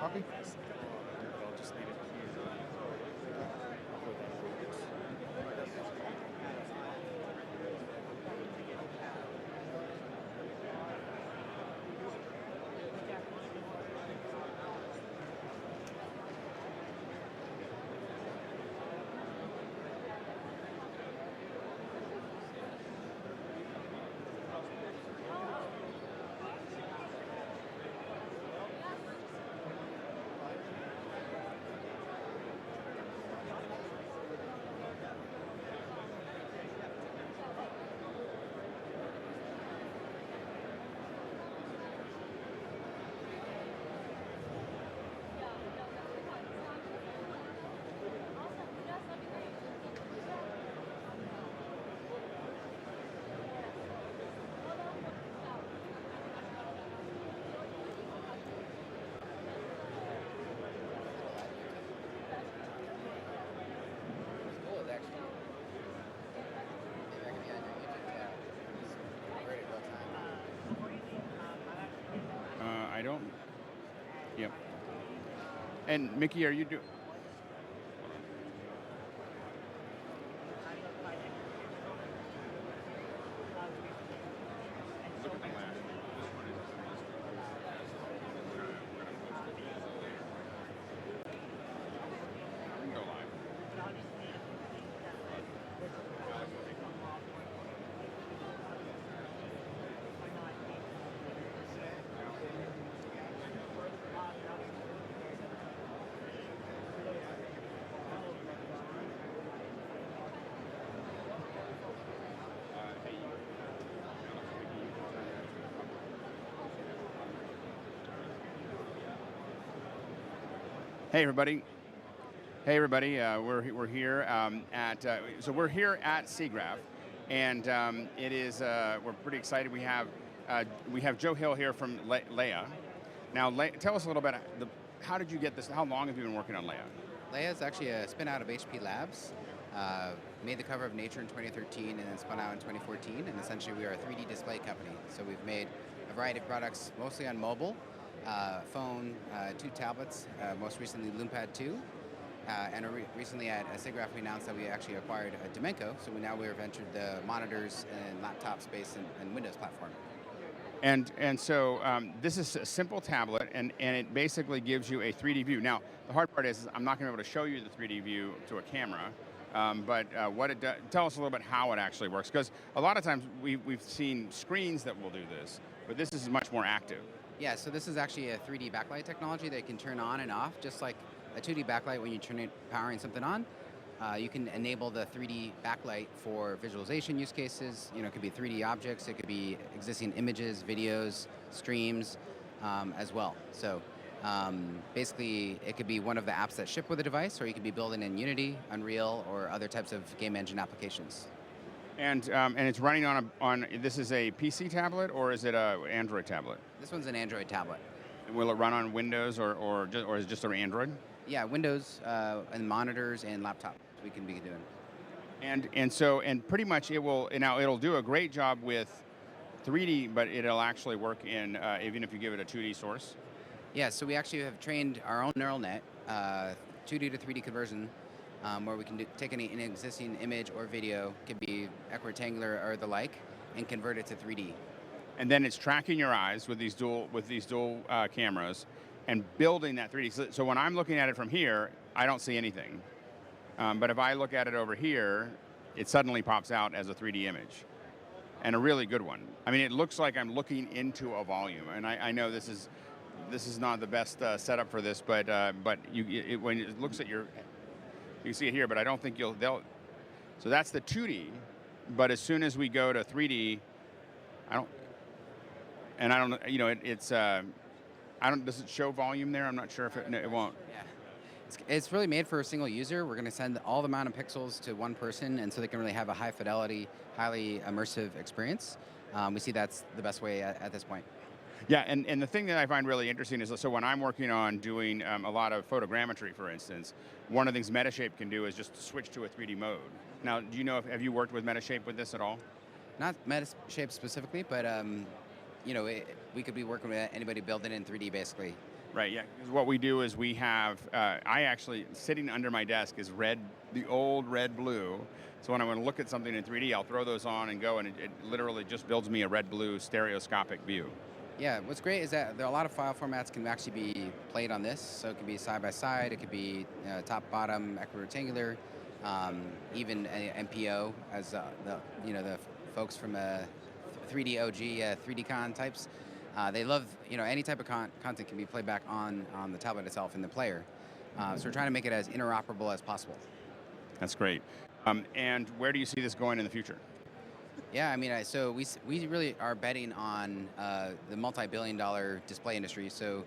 copy? I'll just leave it I don't. Yep. And Mickey, are you doing? Look at the last. This one is. We can go live. Hey everybody! Hey everybody! We're here we're here at SIGGRAPH, and it is we're pretty excited. We have Joe Hill here from Leia. Now, tell us a little bit. How did you get this? How long have you been working on Leia? Leia is actually a spin out of HP Labs. Made the cover of Nature in 2013 and then spun out in 2014. And essentially, we are a 3D display company. So we've made a variety of products, mostly on mobile. Phone, 2 tablets, most recently LoomPad 2. And recently at SIGGRAPH we announced that we actually acquired Domenco, so we have entered the monitors and laptop space and Windows platform. And so this is a simple tablet, and it basically gives you a 3D view. Now, the hard part is I'm not going to be able to show you the 3D view to a camera, but what it does, tell us a little bit how it actually works, because a lot of times we've seen screens that will do this, but this is much more active. Yeah, so this is actually a 3D backlight technology that can turn on and off, just like a 2D backlight when you turn it powering something on. You can enable the 3D backlight for visualization use cases. You know, it could be 3D objects, it could be existing images, videos, streams, as well. So basically, it could be one of the apps that ship with the device, or you could be building in Unity, Unreal, or other types of game engine applications. And it's running on this is a PC tablet, or is it a Android tablet? This one's an Android tablet. Will it run on Windows or is it just an Android? Yeah, Windows and monitors and laptop we can be doing. And pretty much it'll do a great job with 3D, but it'll actually work in even if you give it a 2D source. Yeah, so we actually have trained our own neural net, 2D to 3D conversion, where we can take an existing image or video, could be equirectangular or the like, and convert it to 3D. And then it's tracking your eyes with these dual cameras and building that 3D. So when I'm looking at it from here, I don't see anything. But if I look at it over here, it suddenly pops out as a 3D image, and a really good one. I mean, it looks like I'm looking into a volume, and I know this is not the best setup for this, but when it looks at you can see it here, but I don't think they'll. So that's the 2D, but as soon as we go to 3D, does it show volume there? I'm not sure if it won't. Yeah. It's really made for a single user. We're going to send all the amount of pixels to one person, and so they can really have a high fidelity, highly immersive experience. We see that's the best way at this point. Yeah, and the thing that I find really interesting is, so when I'm working on doing a lot of photogrammetry, for instance, one of the things Metashape can do is just switch to a 3D mode. Now, do you know, have you worked with Metashape with this at all? Not Metashape specifically, but we could be working with anybody building in 3D basically. Right, yeah. 'Cause what we do is we have, I actually, sitting under my desk is the old red-blue. So when I want to look at something in 3D, I'll throw those on and go, and it literally just builds me a red-blue stereoscopic view. Yeah, what's great is that there are a lot of file formats can actually be played on this. So it could be side by side, it could be top, bottom, equirectangular, even MPO as the folks from 3D OG, 3D Con types. They love any type of content can be played back on the tablet itself in the player. So we're trying to make it as interoperable as possible. That's great. And where do you see this going in the future? Yeah, I mean, so we really are betting on the multi-billion-dollar display industry. So,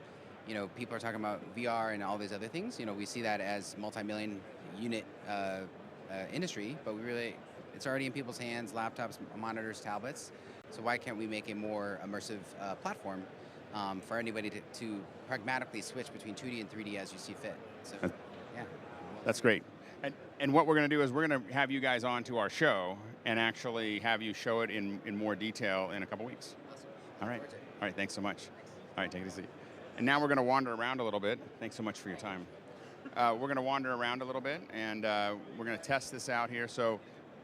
people are talking about VR and all these other things. We see that as multi-million unit industry, but it's already in people's hands: laptops, monitors, tablets. So why can't we make a more immersive platform for anybody to pragmatically switch between 2D and 3D as you see fit? So, yeah. That's great. And what we're going to do is we're going to have you guys on to our show and actually have you show it in more detail in a couple weeks. Awesome. All right. All right. Thanks so much. All right. Take it easy. And now we're going to wander around a little bit. Thanks so much for your time. We're going to wander around a little bit, and we're going to test this out here. So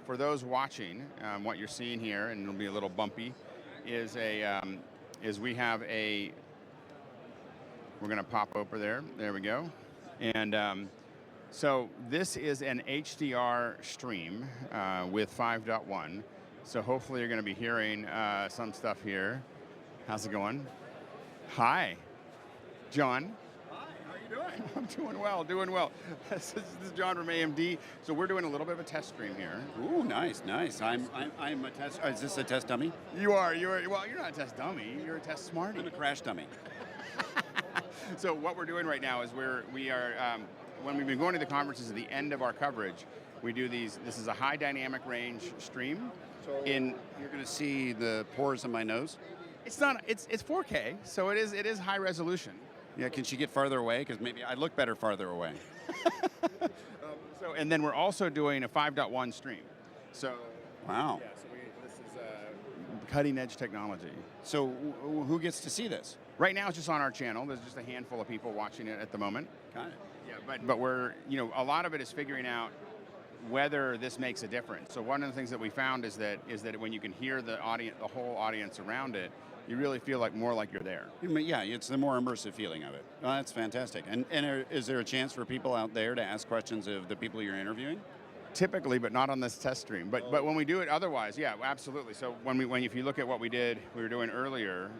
for those watching, what you're seeing here, and it'll be a little bumpy, is we have we're going to pop over there. There we go. And so this is an HDR stream with 5.1. So hopefully you're going to be hearing some stuff here. How's it going? Hi, John. Hi, how are you doing? I'm doing well. This is John from AMD. So we're doing a little bit of a test stream here. Ooh, nice. I'm a test. Is this a test dummy? You are. Well, you're not a test dummy. You're a test smarty. I'm a crash dummy. So what we're doing right now is we are when we've been going to the conferences at the end of our coverage, we do these. This is a high dynamic range stream. So you're going to see the pores in my nose. It's not. It's 4K, so it is high resolution. Yeah, can she get farther away? Because maybe I look better farther away. And then we're also doing a 5.1 stream. So Wow. yeah, so this is cutting edge technology. So who gets to see this? Right now, it's just on our channel. There's just a handful of people watching it at the moment. Got it. Yeah, but we're a lot of it is figuring out whether this makes a difference. So one of the things that we found is that when you can hear the whole audience around it, you really feel more like you're there. Yeah, it's the more immersive feeling of it. Oh, that's fantastic. And is there a chance for people out there to ask questions of the people you're interviewing? Typically, but not on this test stream. But when we do it otherwise, yeah, absolutely. So if you look at what we were doing earlier.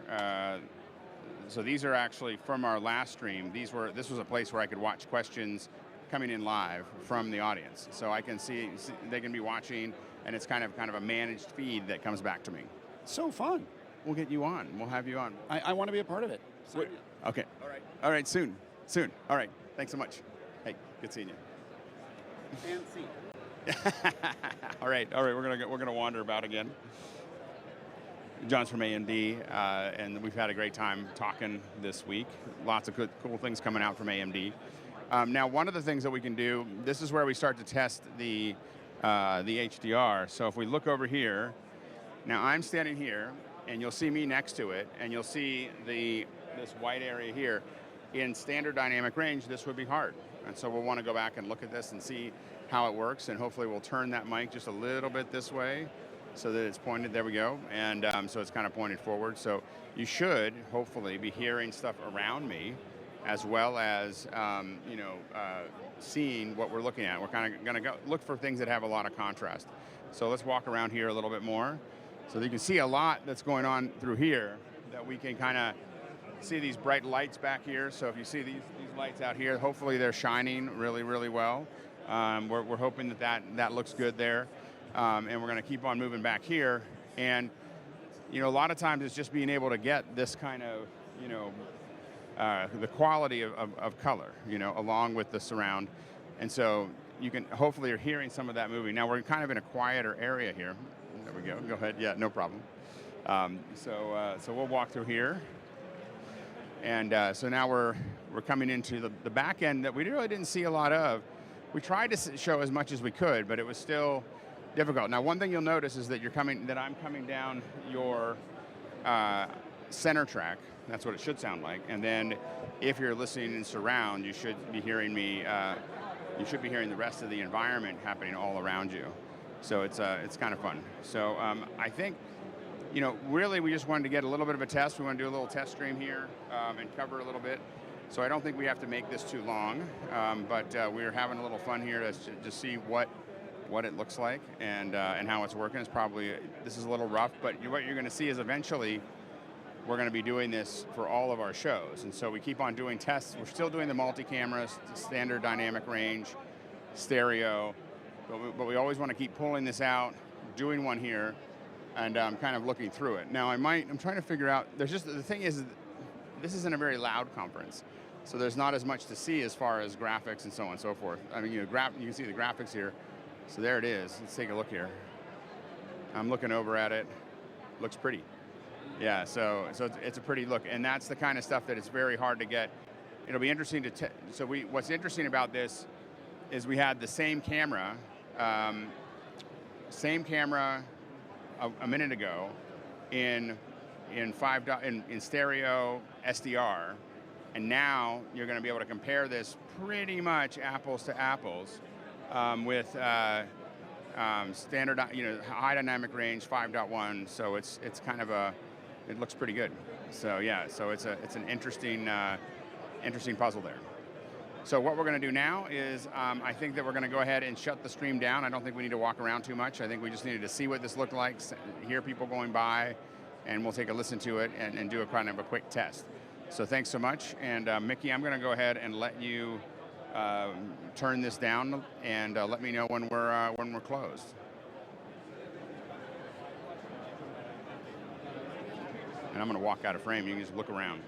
So these are actually from our last stream. This was a place where I could watch questions coming in live from the audience. So I can see they can be watching, and it's kind of a managed feed that comes back to me. So fun. We'll get you on. We'll have you on. I want to be a part of it. Sign me up. Okay. All right. All right. Soon. All right. Thanks so much. Hey, good seeing you. And see. All right. We're gonna wander about again. John's from AMD, and we've had a great time talking this week. Lots of cool things coming out from AMD. Now, one of the things that we can do, this is where we start to test the HDR. So if we look over here, now I'm standing here, and you'll see me next to it, and you'll see this white area here. In standard dynamic range, this would be hard. And so we'll want to go back and look at this and see how it works, and hopefully we'll turn that mic just a little bit this way so that it's pointed, there we go, and so it's kind of pointed forward. So you should hopefully be hearing stuff around me as well as seeing what we're looking at. We're kind of going to look for things that have a lot of contrast. So let's walk around here a little bit more. So you can see a lot that's going on through here that we can kind of see these bright lights back here. So if you see these lights out here, hopefully they're shining really, really well. We're hoping that looks good there. And we're going to keep on moving back here. And, a lot of times it's just being able to get this kind of, the quality of color, along with the surround. And so hopefully you're hearing some of that moving. Now we're kind of in a quieter area here. There we go. Go ahead. Yeah, no problem. So we'll walk through here. And so now we're coming into the back end that we really didn't see a lot of. We tried to show as much as we could, but it was still difficult. Now, one thing you'll notice is that I'm coming down your center track. That's what it should sound like. And then if you're listening in surround, you should be hearing me. You should be hearing the rest of the environment happening all around you. So it's kind of fun. So I think, really we just wanted to get a little bit of a test. We want to do a little test stream here and cover a little bit. So I don't think we have to make this too long, but we're having a little fun here to see what it looks like and how it's working. This is a little rough, but what you're going to see is eventually we're going to be doing this for all of our shows. And so we keep on doing tests. We're still doing the multi-cameras, standard dynamic range, stereo, but we always want to keep pulling this out, doing one here, and kind of looking through it. Now I'm trying to figure out, the thing is, this isn't a very loud conference, so there's not as much to see as far as graphics and so on and so forth. I mean, you can see the graphics here. So there it is. Let's take a look here. I'm looking over at it. Looks pretty. Yeah, so it's a pretty look, and that's the kind of stuff that it's very hard to get. It'll be interesting to what's interesting about this is we had the same camera a minute ago in stereo SDR, and now you're going to be able to compare this pretty much apples to apples with standard, high dynamic range 5.1. So it's kind of it looks pretty good. So yeah, so it's an interesting puzzle there. So what we're going to do now is I think that we're going to go ahead and shut the stream down. I don't think we need to walk around too much. I think we just needed to see what this looked like, hear people going by, and we'll take a listen to it and do a kind of a quick test. So thanks so much. And Mickey, I'm going to go ahead and let you turn this down and let me know when we're closed. And I'm going to walk out of frame. You can just look around.